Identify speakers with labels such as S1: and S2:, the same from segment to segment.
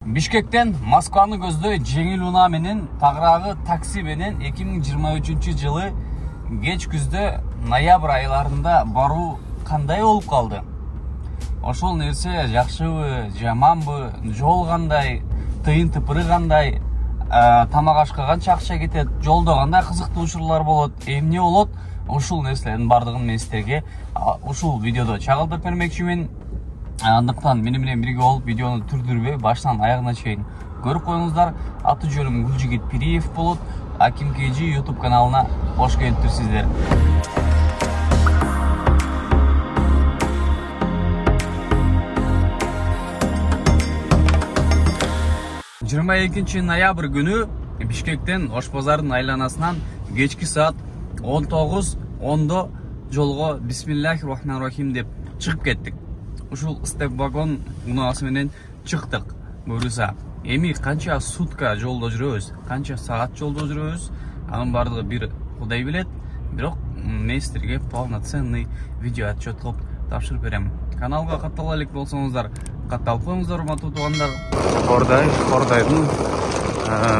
S1: Бишкектен Москваны көздөй жеңил унаа менен тагыраагы такси менен 2023 жылы кеч күздө ноябрь айларында баруу кандай болуп калды? Ошол нерсе жакшыбы, жаманбы, жол кандай, тыйын тыпыры кандай, тамак ашка канча акча кетет, жолдо кандай кызыктуу учурлар болот, эмне болот? Ушул нерселердин бардыгын мен силерге ушул видеодо чагылдырып бермекчимин. Андыктан мени менен бирге болуп видеону түрдүрбөй баштан аягына чейин көрүп коюңуздар. Аты жөнүм Гүлжигит Пириев болот. Аким KG YouTube каналына кош келиптирсиздер. 22 ноябрь күнү Бишкектен Ош базардын айланасынан кечки саат 19:10 жолго Бисмиллахир-рахманир-рахим деп чыгып кеттик. Ушул степ вагон унаасы менен чыктык. Буюрса, эми канча сутка жолдо жүрөбүз, канча саат жолдо жүрөбүз, анын бардыгы бир Кудай билет. Бирок мен силерге полноценный видео отчет кылып тапшырып берем. Каналга каттала элек болсоңуздар, катталып коюңуздар, урматтуу туугандар. Кордайдын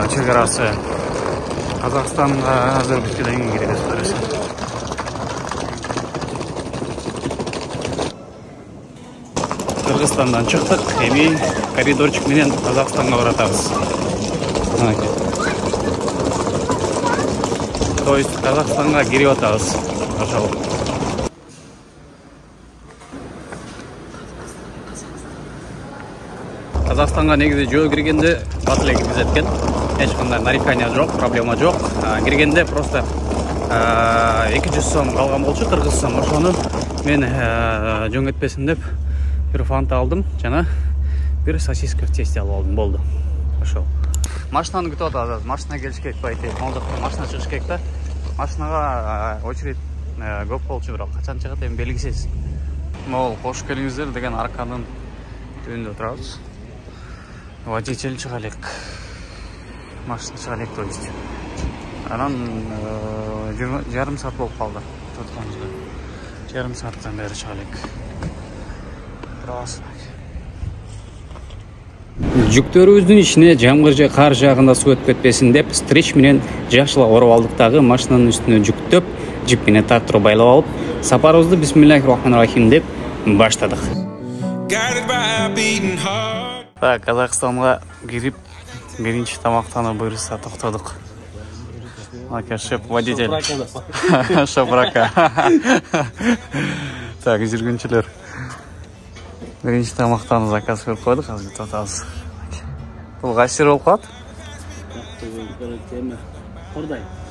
S1: чек арасы Казакстанга Азербайджанга киребиз. Кыргызстандан чыктык, эми коридорчик менен Казакстанга баратабыз. То есть Казакстанга кирип атабыз. Ошол. Казакстанга негизи жөө киргенде бат эле киргизет экен. Эч кандай нарекания жок, проблема жок. Киргенде просто 200 сом калган болчу, кыргыз сом. Ошону мен жөңөтпесин деп bir фанта алдым, жана bir сосиска в тесте алып алдым, болду. Ошол. Машинаны күтүп атабыз. Машина келиш керек байты. Молдокто машина чыгыш керек да. Машинага очередь көп болчу, бирок качан чыгат эми белгисиз. Могул кош келиңиздер деген арканын түбүндө турабыз. Водитель чыга элек. Машина чыга элек, то есть. Анан жарым саат болуп калды. Тотконубузга. Жарым сааттан бери чыга элек. Жүктөрүбүздүн ичине жамгыр же кар жаагында суу өтүп кетпесин деп стрич менен жакшылап ороп алдык дагы машинанын үстүнө жүктөп, жип менен тартырып байлап алып, сапарыбызды Бисмиллахир-рахманир-рахим деп баштадык. Так, Казакстанга кирип, биринчи тамактануу буйруса токтодук. Ака шеф водитель. Шапрака. Так, жүргүнчүлөр. Биринчи тамактан заказ берип койдук, азыр татабыз. Бул кайсы болуп калат?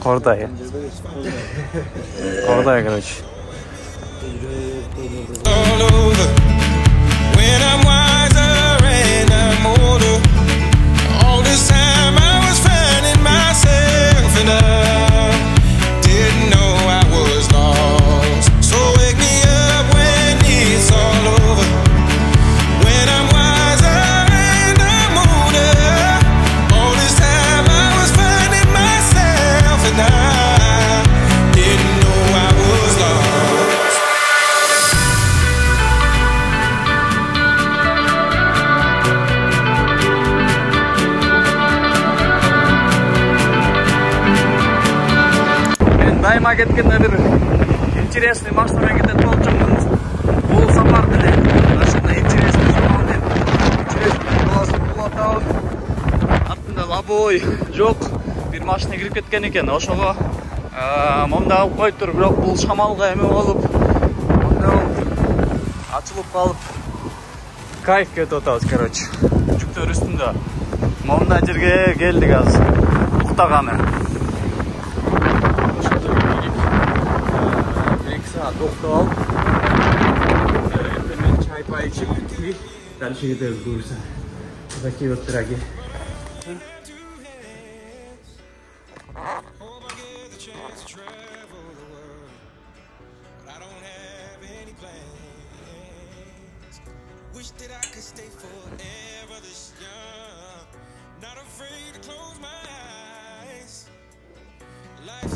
S1: Кордай. Кордай, короче. Дайыма кеткенде бир интересный машинамен кетет болчумун. Бул сапар деле ушундай интересный жолдон деп. Интересный класс булатабыз. Артында лобой жок, бир машина кирип кеткен экен. Ошого момда алып коюптур, бирок бул шамалга эме болуп, момда ачылып калып кайф кетип атабыз, короче. Жүктөр үстүндө. Момда жерге келдик азыр. Уктаганы. Тоқтап алып, мен чай-пай ішіп, дальше кетеміз бұйырса. Такие вот пироги.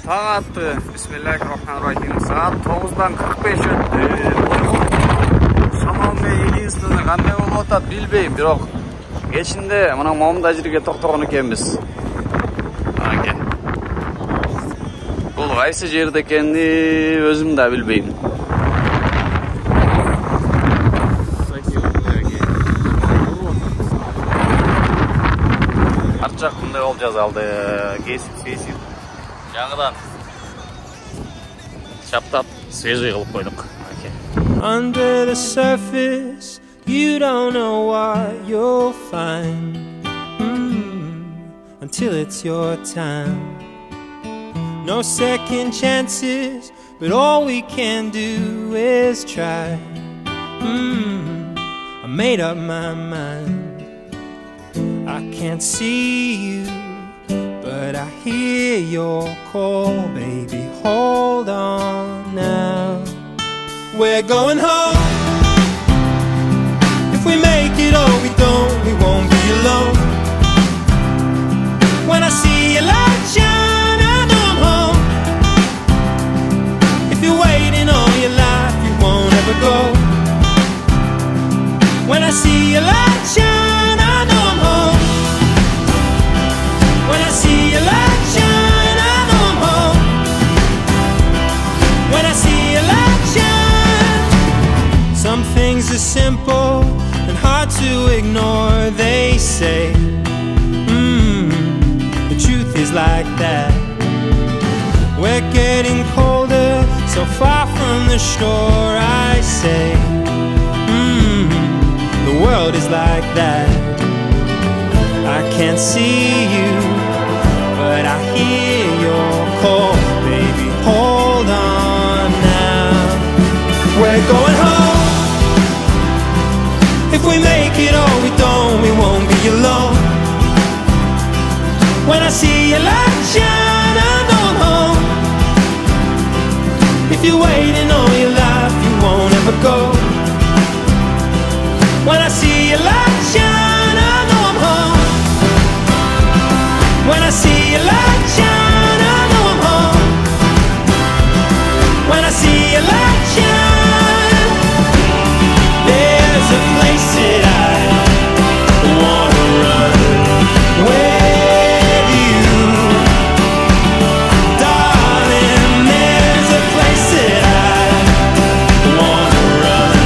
S1: Сааты Бисмиллахир-рахманир-рахим. Саат 9:45 өттү. Шамал мен единственный кандай болуп атат билбейм, бирок Кечинде мына момундай жерге токтогон экенбиз. Аке. Бул кайсы жерде экенин өзүм да билбейм. Арчак мындай болуп жазалды. Кесип жаңыдан чаптап свежий кылып койдук.
S2: Under the surface, you don't know what you'll find until it's your time. No second chances, but all we can do is try. I made up my mind. I can't see you, but I hear your call, baby. Hold on now. We're going home. If we make it or we don't, we won't be alone. When I see your light shine, I know I'm home. If you're waiting all your life, you won't ever go. When I see your light shine, I know I'm home. When I see your light shine, I know I'm home. When I see your light shine. Some things are simple and hard to ignore, they say. The truth is like that. We're getting colder, so far from the shore, I say. The world is like that. I can't see you, but I hear your call, baby. Hold on now. We're going home. If we make it or we don't, we won't be alone. When I see your light shine, I know I'm home. If you're waiting all your life, you won't ever go. When I see your light shine, I know I'm home. When I see your light shine, I know I'm home. When I see your light shine, there's a place that I wanna run with you, darling. There's a place that I wanna run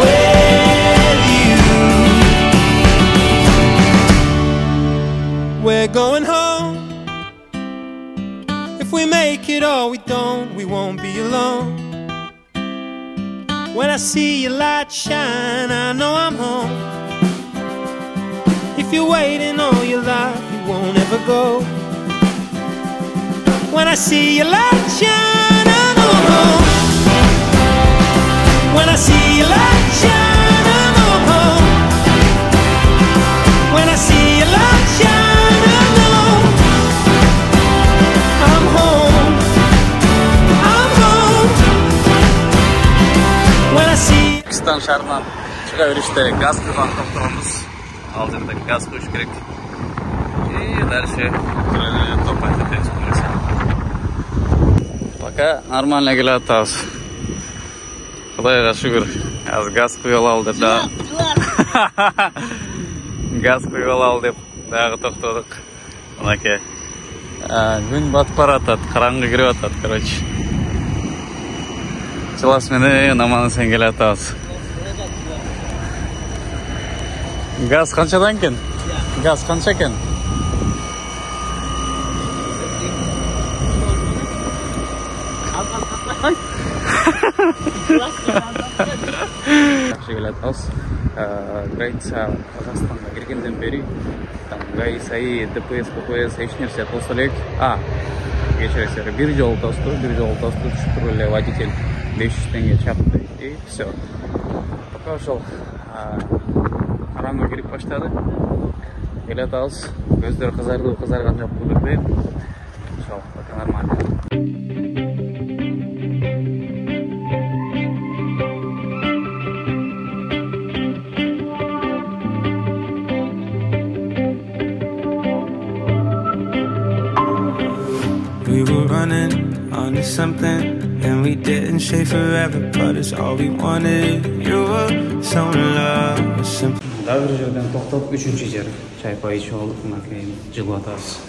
S2: with you. We're going home. If we make it or we don't, we won't be alone. When I see your light shine, I know I'm home. If you're waiting all your life, you won't ever go. When I see your light shine, I know I'm home. When I see your light shine, I know I'm home. When I see your light shine, I know I'm home. I'm home. When I see
S1: Pakistan şarından çıka verişte gaz kuygan topturumuz. Al жерде gaz koyuş gerek. Дальше топать опять колеса. Пока нормально келатабыз. Кудайга шүгүр. Аз газ куйгалы алды да. Газ куйгалы ал деп дагы токтодук. Мынакей. Күн батып баратат, караңгы кирип атат, короче. Чылас менен аман эсен келатабыз. Gaz kançadan ken? Gaz kança ken? Yaxşı келатабыз. Граница Казакстанга киргенден бери ГАИ, САИ, ДПС, ППС эч нерсе тосо элек. Кечиресиз, бир жолу тосту, түшүп эле водитель 500 теңге чапты. И все. Пока ошол караңгы кирип баштады. Келатабыз. Көздөр кызарган жокпу билбейм. Ошол, пока нормально.
S2: We were running onto something, and we didn't stay forever, but it's all we wanted. You were so in love with something.
S1: Дагы бир жерден токтоп, 3-чү жер чай пай ичип алып, мына кийин жылып атабыз.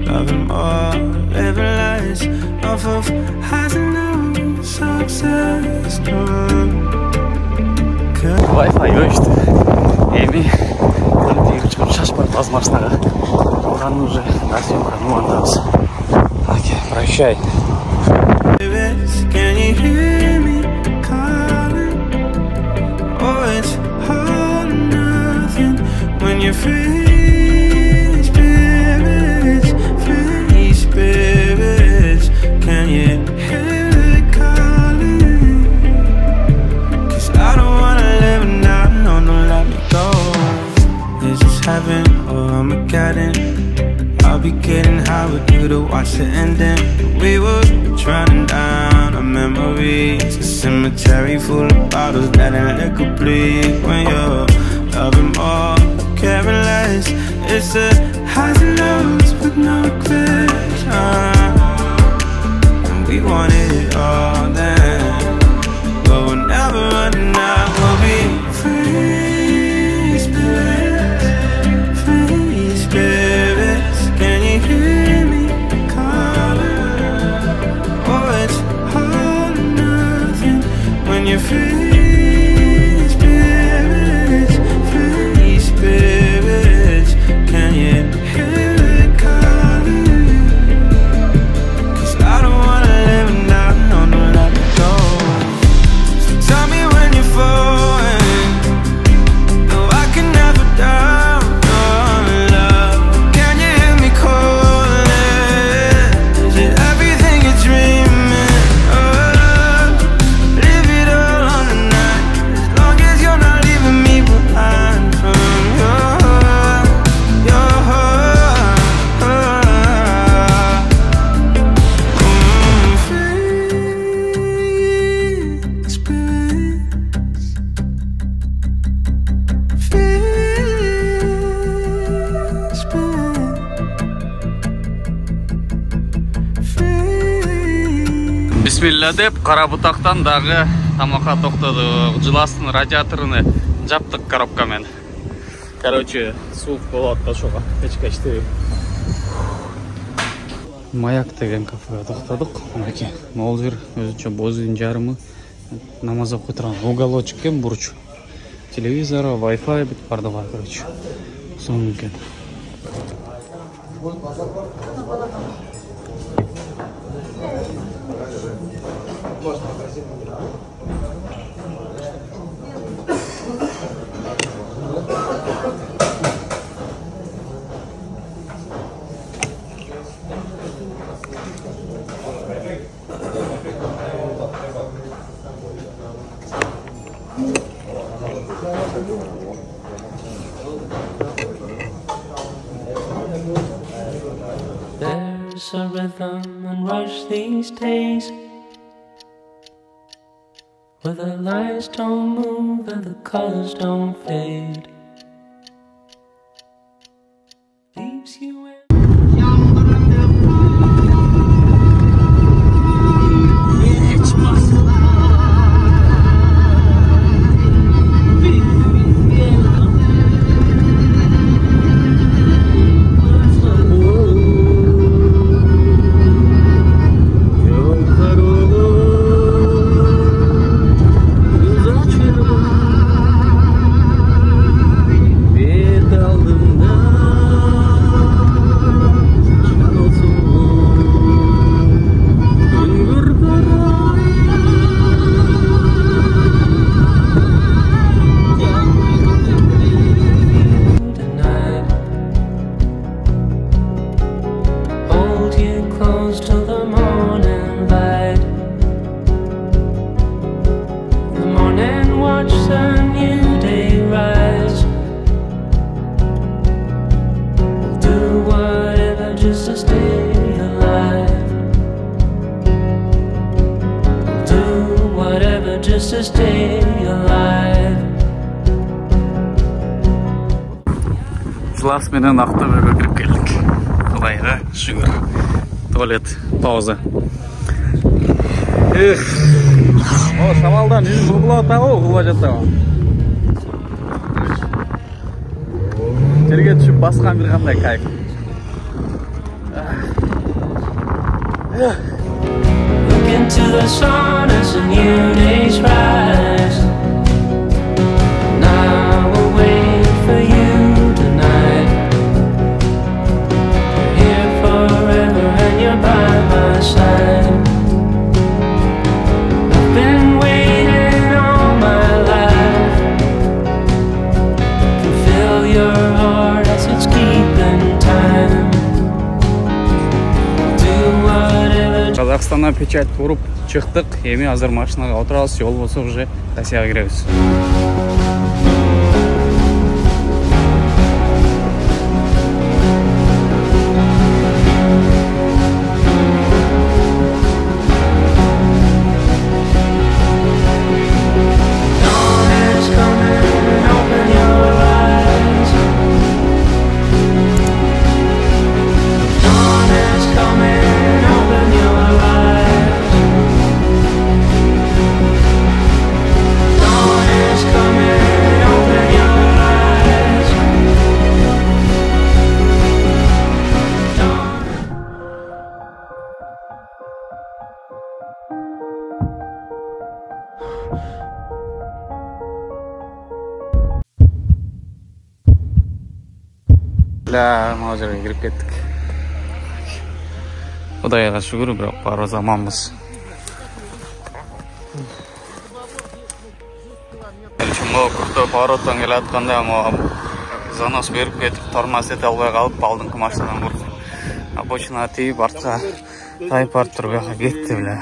S2: Loving more, living lies off of highs and lows, success
S1: Wi-Fi өчтү. Эми кантип чыгып шашпай таз машинага. Алган уже на съемканы улантабыз. Окей, прощай.
S2: Can you hear me calling? Oh, it's all or nothing when you're free spirits, free spirits. Can you hear it calling? 'Cause I don't wanna live now, no, don't let me go. Is this heaven or Armageddon? I'll be kidding, how would you to watch the ending? We were running down our memories, a cemetery full of bottles letting liquor bleed. When you're loving more, caring less, it's the highs and lows with no question. And we wanted it all then, but we're never running out. We'll be free spirits, free spirits. Can you hear me calling? Oh, it's all or nothing when you're free spirits, free spirits. Can you hear it calling? 'Cause I don't wanna live now, no, don't let me go. So tell me when you're falling, no, I can never doubt your love. Can you hear me calling? Is it everything you're dreaming of? Live it all on the night, as long as you're not leaving me behind from your heart, your heart. Free spirits, free spirits, free.
S1: Бисмилла деп, кара бутактан дагы тамакка токтодук. Жыластын радиаторуну жаптык коробкамен. Короче, суук болот ошого. Кечкечти. Маяк деген кафеге токтодук. Мынакей, могул жер өзүнчө боздун жарымы. Намаз окуй турган уголочек экен, бурч. Телевизор, Wi-Fi бүт барды бар, короче. Сонун экен.
S2: There's a rhythm and rush these days, where the lights don't move and the colors don't fade. Leaves you in just to stay alive.
S1: Жылас менен Ақтөбеге кирип келдик. Кудайга шүгүр. Туалет пауза. О, шамалдан жүз кылып атабы, кылып жатабы. басқан bir қандай кайф.
S2: Look into the sun as a new day's rise. Now we'll wait for you tonight. You're here forever and you're by my side. I've been waiting all my life. Can feel your heart as it's keeping time. Do whatever.
S1: Қазақстаннан печать ұрып шықтық. Эми азыр машинаға отырабыз, жол болса уже Россияға кіреміз. Мына жерге кіріп кеттік. Құдайға шүкір, бірақ бары заманбыз. Чүмі күрті пароттан келе атқанда, занос беріп кетіп, тормоз ете албай қалып, алдыңғы машинадан бұрып. Обочина тиіп, артқа тайып арт тұрбайға кетті біле.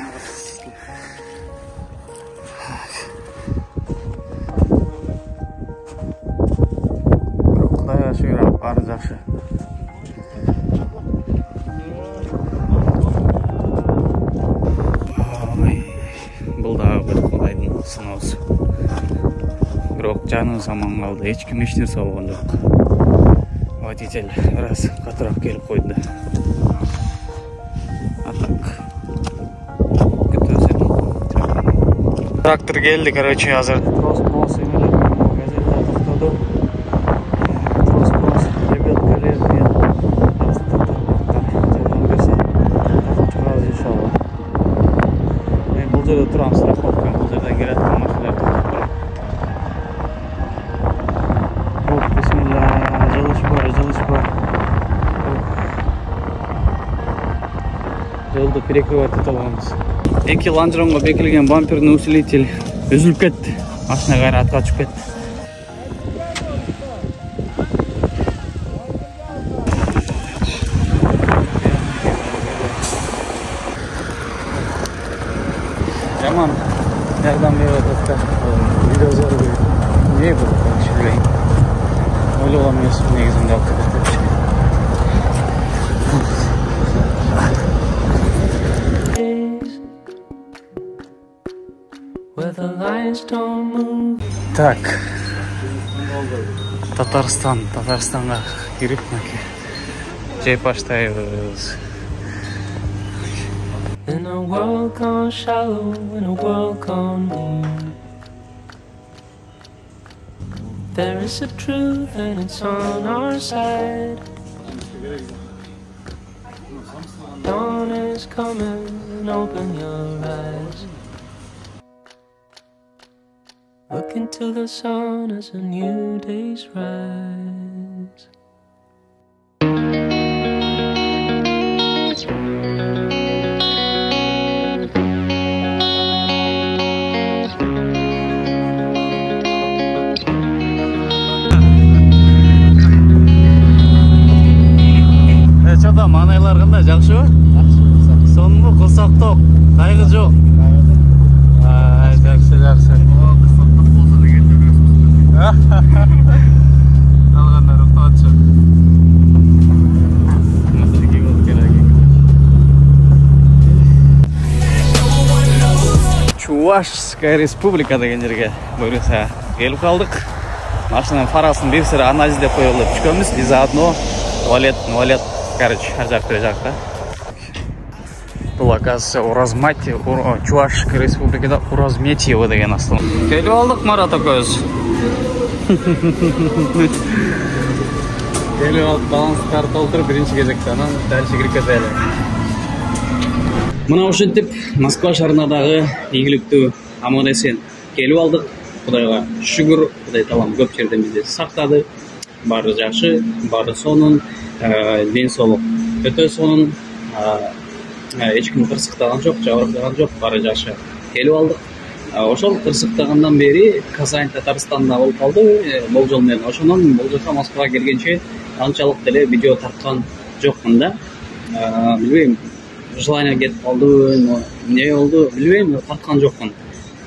S1: Құдайға шүкір, бары жақсы. Бұл дағы бір Құдайдың сынаусы. Бірақ жаны заман қалды, ешкім ештеңе болған жоқ. Водитель раз қатырақ келіп қойды. Атак. Күтөсен. Трактор келді, короче, азыр. Трос емелеп, газетта тоқтады. Трос, ребяткалермен астықтармақтар жардам берсе, тақып шығарыз иншалла. Мен бұл жерде тұрам, страховкам, бұл жерден келетін машиналар тоқтап тұрам. Бисмилла, жылышпа. Жолды перекрывать ете аламыз. Эки лонжеронго бекилген бамперный усилитель үзүлүп кетти. Машина кайра атка чыгып кетти. Жаман жардам берип атат. Видео зарып. Не бул? Түшүнбөйм. Ойлогон эмес, негизинде алып кетет. Так, Татарстанға кирип жай баштайбыз.
S2: In a world gone shallow, in a world gone blue, there is a truth and it's on our side. Dawn is coming, open your eyes. Look into the sun as a new day's rise.
S1: Çada manaylar qanday, жақсы ба? Сонмы қылсақ тоқ, қайғы жоқ. Жақсы. Алғанда рұқтатшы. Чувашская республика деген жерге бұйырса келіп қалдық. Машинаның фарасын бір сірі анализдеп қойылып түшкенбіз. И заодно туалет, короче, ар жақта жақта. Бұл оказывается Уразмати, Чувашская республикада Уразметьево деген астан. Келіп алдық Марат Акөз. келип алып баланс карта олтуруп биринчи кезекте анан дальше кирип кетели. Мына ушинтип Москва шаарына дагы ийгиликтүү аман эсен келип алдык. Кудайга шүгүр, Кудай таалам көп жерден бизди сактады. Баары жакшы, баары сонун, ден соолук өтө сонун. Эч ким кырсыктаган жок, жабыркаган жок, баары жакшы келип алдык. Ошол кырсыктагандан бери Казань Татарстанда болуп калды болжол менен. Ошондон бул жака Москвага келгенче анчалык деле видео тарткан жокмун да. Билбейм, желание кетип калдыбы, эмне болду билбейм, тарткан жокмун.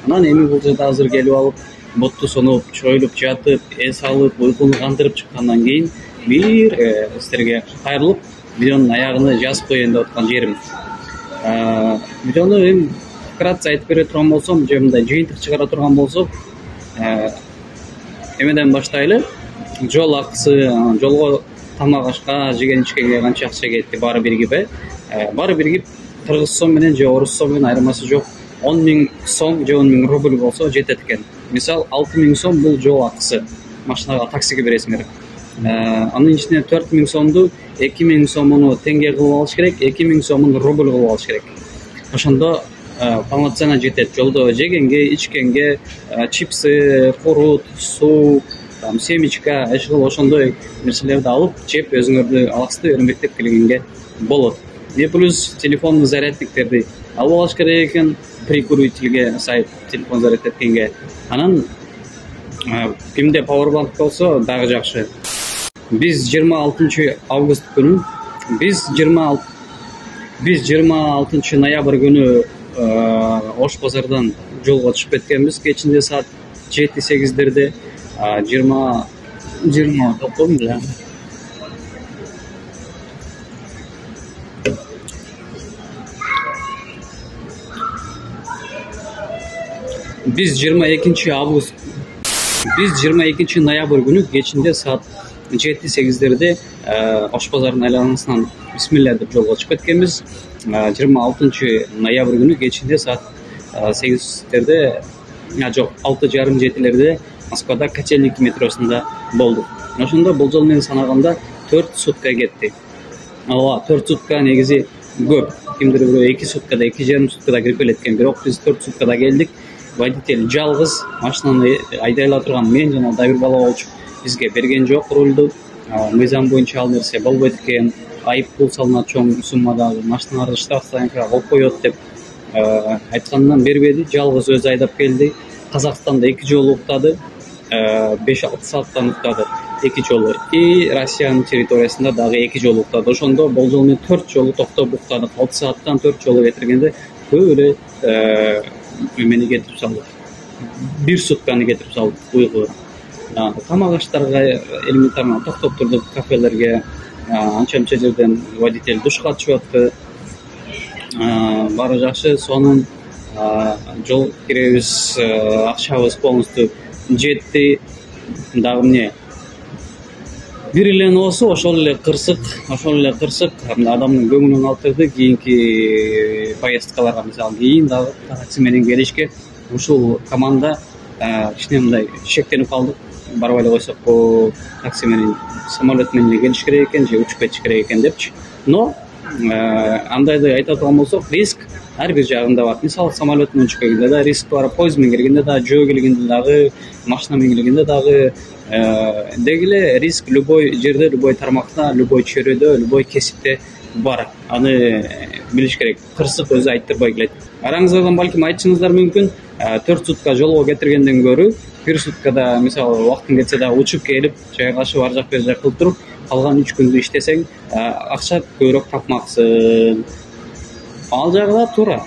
S1: Анан эми бул жерде азыр келип алып, бутту сонуп, чоюлуп жатып, эс алып, уйкуну кандырып чыккандан кийин бир силерге кайрылып, видеонун аягына жазып коеюн деп аткан жерим. Видеону эми вкратце айтып бере турган болсом, же мындай жыйынтык чыгара турган болсок, эмеден баштайлы. Жол акысы, жолго тамак ашка, жеген ичкенге канча акча кетти, баары биригип, баары биригип кыргыз сом менен же орус сом менен айырмасы жок. 10 000 сом же 10 000 рубль болсо жетет экен. Мисал 6 000 сом бул жол акысы. Машинага, таксиге бересиңер. Анын ичине 4 000 сомду 2 000 сомуну тенге кылып алыш керек, 2 000 сомун рубль кылып алыш керек. Ошондо полноценно жетет. Жолдо жегенге, ичкенге, чипсы, курут, суу, семечка, эшил ошондой нерселерди алып, жеп өзүңөрдү алаксты өрмөктөп келгенге болот. И плюс телефондун зарядниктерди алып алыш керек экен, прикурительге сай телефон зарядеткенге. Анан кимде powerbank болсо дагы жакшы. Биз 26 август күнү, биз 26 ноябрь күнү Ош базардан жолго чыгып кеткенбиз. Кечинде саат 7-8-дерде 20 топтом эле. Biz 22 avgust, biz 22 ноябрь günü geçinde saat 7-8'lerde Oş Pazarı'nın aylanmasından Bismillah деп жолго чыгып кеткенбиз. 26 ноябрь günü geçinde saat 8'lerde, жок, 6:30-7'lerde Moskvada Котельники метросунда болдук. Ошондо болжол менен санаганда 4 сутка кетти. Ооба, 4 сутка негизи көп. Кимдир бирөө 2 суткада, 2,5 суткада кирип келеткен, бирок биз 4 суткада келдик. Водитель жалгыз машинаны айдайла турган мен жана да бир бала болчу. Бизге берген жок рулду. Мыйзам боюнча ал нерсе болбойт экен. Айып пул салынат чоң суммадагы, машиналарды штраф стоянкага коюп коет деп айткандан бербеди. Жалгыз өзү айдап келди. Казакстанда 2 жолу уктады. 5-6 сааттан уктады 2 жолу. И Россиянын территориясында дагы 2 жолу уктады. Ошондо болжол менен 4 жолу токтоп уктадык. 6 сааттан 4 жолу кетиргенде көп эле мени кетирип салды. 1 сутканы кетирип салды уйку. Тамак аштарга элементарно токтоп турдук, кафелерге, анча-мынча жерден водитель душка түшүп атты. Баары жакшы, сонун жол киребиз, акчабыз полностью жетти. Дагы эмне? Бир эле носу ошол эле кырсык, адамдын көңүлүн алтырды. Кийинки поездкаларга, мисалы, кийин дагы такси менен келишке ушул команда кичине мындай шектенип калдык. Барбай эле койсок, такси менен, самолет менен келиш керек экен, же учуп кетиш керек экен депчи. Но андайды айта турган болсок, риск ар бир жагында бар. Мисалы, самолет менен учуп келгенде да риск бар, поезд менен келгенде да, жөө келгенде дагы, машина менен келгенде дагы дегиле риск любой жерде, любой тармакта, любой чөйрөдө, любой кесипте бар. Аны билиш керек. Кырсык өзү айттырбай келет. Араңыздардан балким айтышыңыздар мүмкүн, 4 сутка жолго кетиргенден көрү 1 суткада, мисалы, убактың кетсе да учуп келип, жайгашып ар жак бер жак кылып туруп, калган 3 күндү иштесең, акча көбүрөөк тапмаксың. Ал жагы да туура.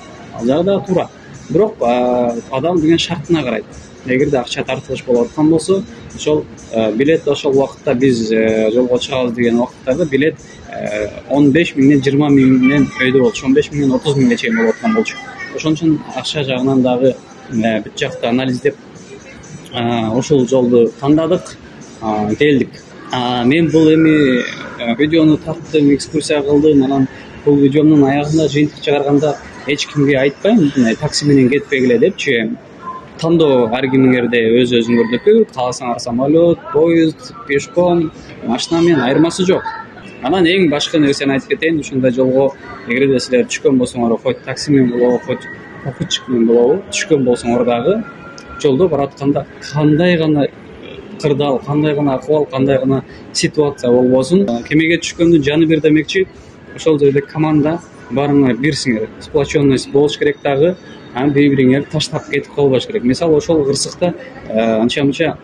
S1: Бирок адам деген шартына карайт. Эгерде акча тартылыш болуп аткан болсо, ошол билет ошол убакытта биз жолго чыгабыз деген убакыттарда билет 15 миңден 20 миңден өйдө болчу, 15 миңден 30 миңге чейин болуп аткан болчу. Ошон үчүн акча жагынан дагы бүт жакты анализдеп ошол жолду тандадык, келдик. Мен бул эми видеону тарттым, экскурсия кылдым. Анан бул видеомдун аягында жыйынтык чыгарганда эч кимге айтпайм, такси менен кетпегиле депчи. тандоо ар кимиңерде өз өзүңөрдүкү. Кааласаңар самолет, поезд, пешком, машина менен айырмасы жок. Анан эң башкы нерсени айтып кетейин, ушундай жолго эгерде силер түшкөн болсоңор, хоть такси менен болобу, хоть попутчик менен болобу, түшкөн болсоңор дагы жолдо баратканда кандай гана кырдаал, кандай гана акыбал, кандай гана ситуация болбосун, кемеге түшкөндүн жаны бир демекчи, ошол жерде команда баарыңар бирсиңер, сплоченность болуш керек дагы, бири бириңер таштап кетип калбаш керек. Мисалы ошол кырсыкта анча-мынча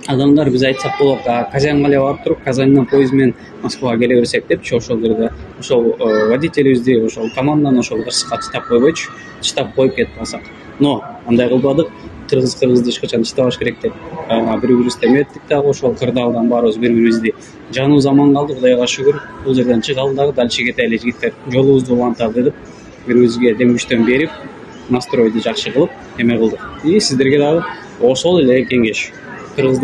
S1: адамдар биз айтсак болот, Казанга эле барып туруп, Казандан поезд менен Москвага келе берсек депчи, ошол жерде ошол водителибизди, ошол команданы ошол кырсыкка таштап койбойчу, таштап коюп кетип калсак. Но андай кылбадык. Кыргызды эч качан таштабаш керек деп бири-бирибизди эметтик дагы, ошол кырдаалдан баарыбыз бири-бирибизди жаныбыз аман калды, Кудайга шүгүр. Бул жерден чыгалы дагы, дальше кетели жигиттер, жолубузду уланталы деп бири-бирибизге дем күчтөн берип, настройду жакшы кылып эме кылдык. И сиздерге дагы ошол эле кеңеш. Кыргыз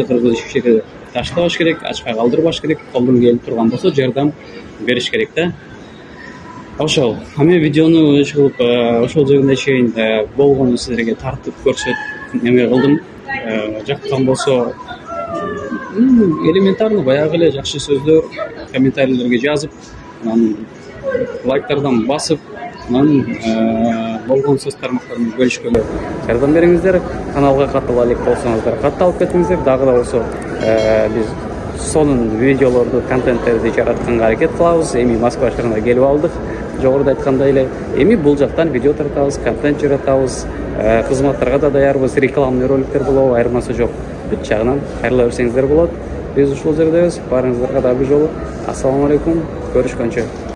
S1: жерде таштабаш керек, ачка калтырбаш керек, колдон келип турган болсо жардам бериш керек да. Ошол. Мен видеону кылып, ошол жерге чейин болгону сиздерге тартып көрсөтүп эме кылдым. Жаккан болсо элементарно баягы эле жакшы сөздөр комментарийлерге жазып, анан лайктардан басып, анан болгон сөз тармактарын бөлүшкөнгө жардам бериңиздер. Каналга каттала элек болсоңуздар, катталып кетиңиздер. Дагы да болсо биз сонун видеолорду, контенттерди жаратканга аракет кылабыз. Эми Москва шаарына келип алдык. Жогоруда айткандай эле, эми бул жактан видео тартабыз, контент жаратабыз, кызматтарга да даярбыз, рекламный роликтер болобу, айырмасы жок. Бүт жагынан кайрыла берсеңиздер болот. Биз ушул жердебиз. Баарыңыздарга дагы бир жолу ассаламу алейкум, көрүшкөнчө.